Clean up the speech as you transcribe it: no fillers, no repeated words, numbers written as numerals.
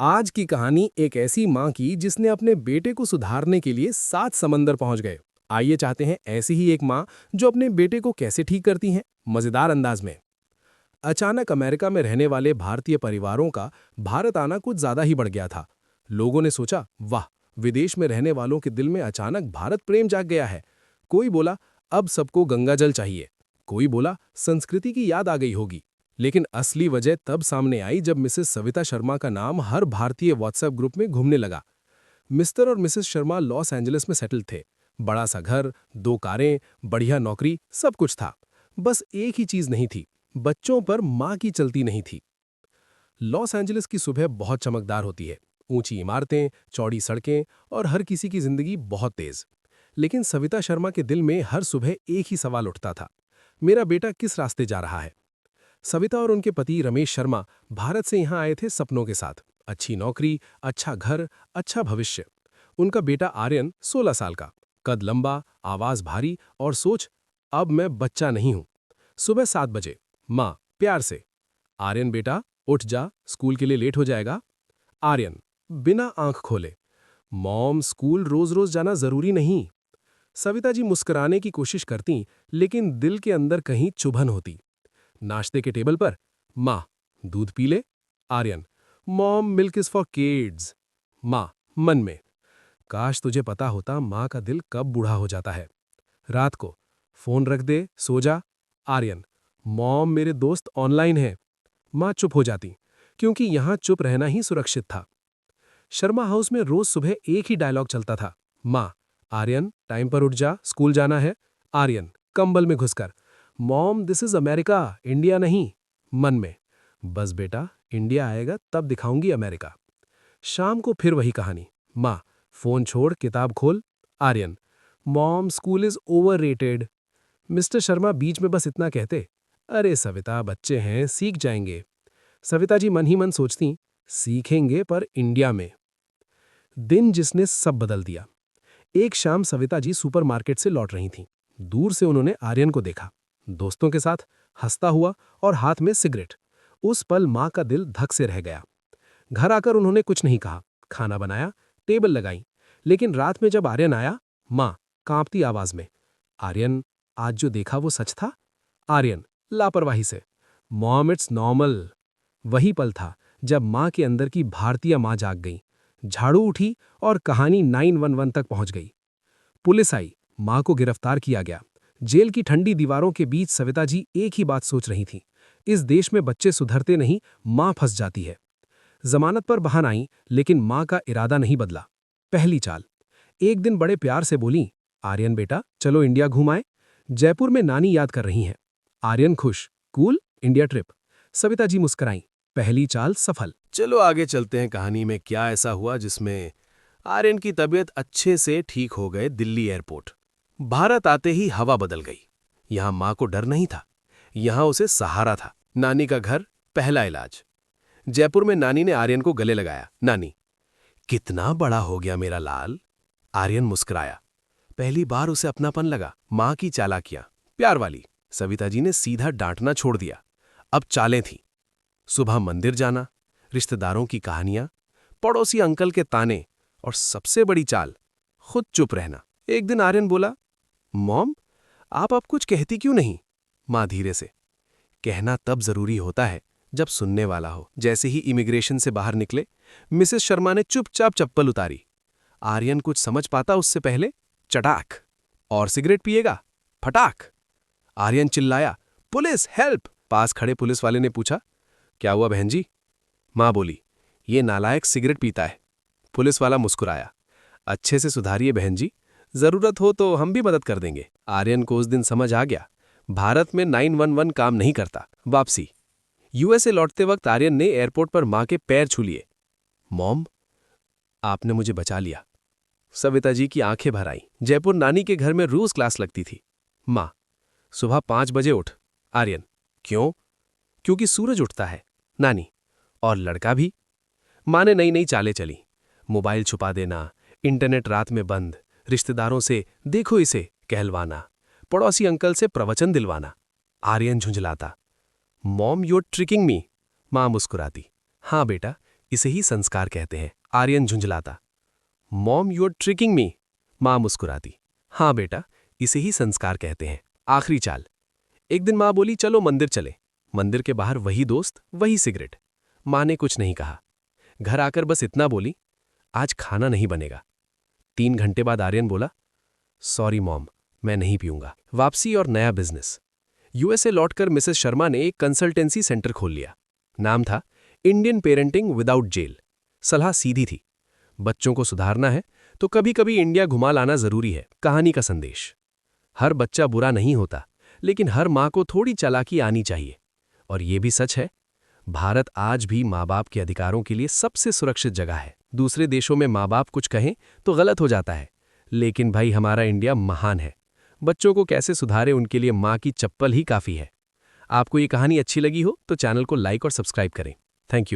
आज की कहानी एक ऐसी माँ की जिसने अपने बेटे को सुधारने के लिए 7 समंदर पहुंच गए। आइए चाहते हैं ऐसी ही एक माँ जो अपने बेटे को कैसे ठीक करती हैं, मजेदार अंदाज में। अचानक अमेरिका में रहने वाले भारतीय परिवारों का भारत आना कुछ ज्यादा ही बढ़ गया था। लोगों ने सोचा, वाह, विदेश में रहने वालों के दिल में अचानक भारत प्रेम जाग गया है। कोई बोला, अब सबको गंगा जल चाहिए। कोई बोला, संस्कृति की याद आ गई होगी। लेकिन असली वजह तब सामने आई जब मिसेस सविता शर्मा का नाम हर भारतीय व्हाट्सएप ग्रुप में घूमने लगा। मिस्टर और मिसेस शर्मा लॉस एंजलिस में सेटल थे। बड़ा सा घर, 2 कारें, बढ़िया नौकरी, सब कुछ था। बस एक ही चीज नहीं थी, बच्चों पर माँ की चलती नहीं थी। लॉस एंजलिस की सुबह बहुत चमकदार होती है। ऊंची इमारतें, चौड़ी सड़कें और हर किसी की जिंदगी बहुत तेज। लेकिन सविता शर्मा के दिल में हर सुबह एक ही सवाल उठता था, मेरा बेटा किस रास्ते जा रहा है। सविता और उनके पति रमेश शर्मा भारत से यहाँ आए थे सपनों के साथ। अच्छी नौकरी, अच्छा घर, अच्छा भविष्य। उनका बेटा आर्यन 16 साल का, कद लंबा, आवाज भारी और सोच, अब मैं बच्चा नहीं हूं। सुबह 7 बजे, माँ प्यार से, आर्यन बेटा उठ जा, स्कूल के लिए लेट हो जाएगा। आर्यन बिना आंख खोले, मॉम स्कूल रोज रोज जाना जरूरी नहीं। सविता जी मुस्कुराने की कोशिश करती, लेकिन दिल के अंदर कहीं चुभन होती। नाश्ते के टेबल पर, माँ दूध पी ले। Aryan, mom milk is for kids. माँ मन में, काश तुझे पता होता माँ का दिल कब बूढ़ा हो जाता है। रात को, फोन रख दे, सो जा। आर्यन, मॉम मेरे दोस्त ऑनलाइन हैं। माँ चुप हो जाती, क्योंकि यहां चुप रहना ही सुरक्षित था। शर्मा हाउस में रोज सुबह एक ही डायलॉग चलता था, माँ आर्यन टाइम पर उठ जा, स्कूल जाना है। आर्यन कंबल में घुसकर, mom this is America, India नहीं। मन में, बस बेटा, इंडिया आएगा तब दिखाऊंगी अमेरिका। शाम को फिर वही कहानी, माँ फोन छोड़ किताब खोल। Aryan, mom school is overrated. Mister Sharma बीच में बस इतना कहते, अरे सविता, बच्चे हैं, सीख जाएंगे। सविता जी मन ही मन सोचती, सीखेंगे पर इंडिया में। दिन जिसने सब बदल दिया। एक शाम सविता जी सुपरमार्केट से लौट रही थीं। दूर से उन्होंने आर्यन को देखा, दोस्तों के साथ हंसता हुआ और हाथ में सिगरेट। उस पल माँ का दिल धक से रह गया। घर आकर उन्होंने कुछ नहीं कहा, खाना बनाया, टेबल लगाई। लेकिन रात में जब आर्यन आया, माँ कांपती आवाज में, आर्यन आज जो देखा वो सच था। आर्यन लापरवाही से, मॉम इट्स नॉर्मल। वही पल था जब माँ के अंदर की भारतीय माँ जाग गई। झाड़ू उठी और कहानी 911 तक पहुंच गई। पुलिस आई, माँ को गिरफ्तार किया गया। जेल की ठंडी दीवारों के बीच सविता जी एक ही बात सोच रही थीं, इस देश में बच्चे सुधरते नहीं, माँ फंस जाती है। जमानत पर बहान आई, लेकिन माँ का इरादा नहीं बदला। पहली चाल, एक दिन बड़े प्यार से बोली, आर्यन बेटा चलो इंडिया घुमाएं। जयपुर में नानी याद कर रही हैं। आर्यन खुश, cool, India trip. Savita ji मुस्कुराईं, पहली चाल सफल। चलो आगे चलते हैं, कहानी में क्या ऐसा हुआ जिसमें आर्यन की तबीयत अच्छे से ठीक हो गए। दिल्ली एयरपोर्ट। भारत आते ही हवा बदल गई। यहां मां को डर नहीं था, यहां उसे सहारा था। नानी का घर, पहला इलाज। जयपुर में नानी ने आर्यन को गले लगाया। नानी, कितना बड़ा हो गया मेरा लाल। आर्यन मुस्कुराया, पहली बार उसे अपनापन लगा। मां की चालाकियां, प्यार वाली। सविता जी ने सीधा डांटना छोड़ दिया, अब चालें थी। सुबह मंदिर जाना, रिश्तेदारों की कहानियां, पड़ोसी अंकल के ताने और सबसे बड़ी चाल, खुद चुप रहना। एक दिन आर्यन बोला, मॉम आप अब कुछ कहती क्यों नहीं। मां धीरे से, कहना तब जरूरी होता है जब सुनने वाला हो। जैसे ही इमिग्रेशन से बाहर निकले, मिसेस शर्मा ने चुपचाप चप्पल उतारी। आर्यन कुछ समझ पाता उससे पहले, चटाक। और सिगरेट पिएगा, फटाक। आर्यन चिल्लाया, पुलिस हेल्प। पास खड़े पुलिस वाले ने पूछा, क्या हुआ बहन जी। मां बोली, ये नालायक सिगरेट पीता है। पुलिस वाला मुस्कुराया, अच्छे से सुधारिए बहन जी, जरूरत हो तो हम भी मदद कर देंगे। आर्यन को उस दिन समझ आ गया, भारत में 911 काम नहीं करता। वापसी। यूएसए लौटते वक्त आर्यन ने एयरपोर्ट पर मां के पैर छू लिए। मॉम आपने मुझे बचा लिया। सविता जी की आंखें भर आईं। जयपुर नानी के घर में रोज क्लास लगती थी। मां, सुबह 5 बजे उठ। आर्यन, क्यों। क्योंकि सूरज उठता है। नानी, और लड़का भी। मां ने नई नई चालें चली, मोबाइल छुपा देना, इंटरनेट रात में बंद, रिश्तेदारों से देखो इसे कहलवाना, पड़ोसी अंकल से प्रवचन दिलवाना। आर्यन झुंझलाता, mom you are tricking me. मां मुस्कुराती, हाँ बेटा, इसे ही संस्कार कहते हैं। आर्यन झुंझलाता। Mom you are tricking me. माँ मुस्कुराती। हाँ बेटा, इसे ही संस्कार कहते हैं। आखिरी चाल। एक दिन माँ बोली चलो मंदिर चले। मंदिर के बाहर वही दोस्त, वही सिगरेट। माँ ने कुछ नहीं कहा। घर आकर बस इतना बोली, आज खाना नहीं बनेगा। 3 घंटे बाद आर्यन बोला, सॉरी मॉम, मैं नहीं पीऊंगा। वापसी और नया बिजनेस। यूएसए लौटकर मिसेस शर्मा ने एक कंसल्टेंसी सेंटर खोल लिया। नाम था इंडियन पेरेंटिंग विदाउट जेल। सलाह सीधी थी, बच्चों को सुधारना है तो कभी कभी इंडिया घुमा लाना जरूरी है। कहानी का संदेश, हर बच्चा बुरा नहीं होता, लेकिन हर माँ को थोड़ी चालाकी आनी चाहिए। और ये भी सच है, भारत आज भी माँ बाप के अधिकारों के लिए सबसे सुरक्षित जगह है। दूसरे देशों में माँ बाप कुछ कहें तो गलत हो जाता है, लेकिन भाई हमारा इंडिया महान है। बच्चों को कैसे सुधारे उनके लिए माँ की चप्पल ही काफ़ी है। आपको ये कहानी अच्छी लगी हो तो चैनल को लाइक और सब्सक्राइब करें। Thank you.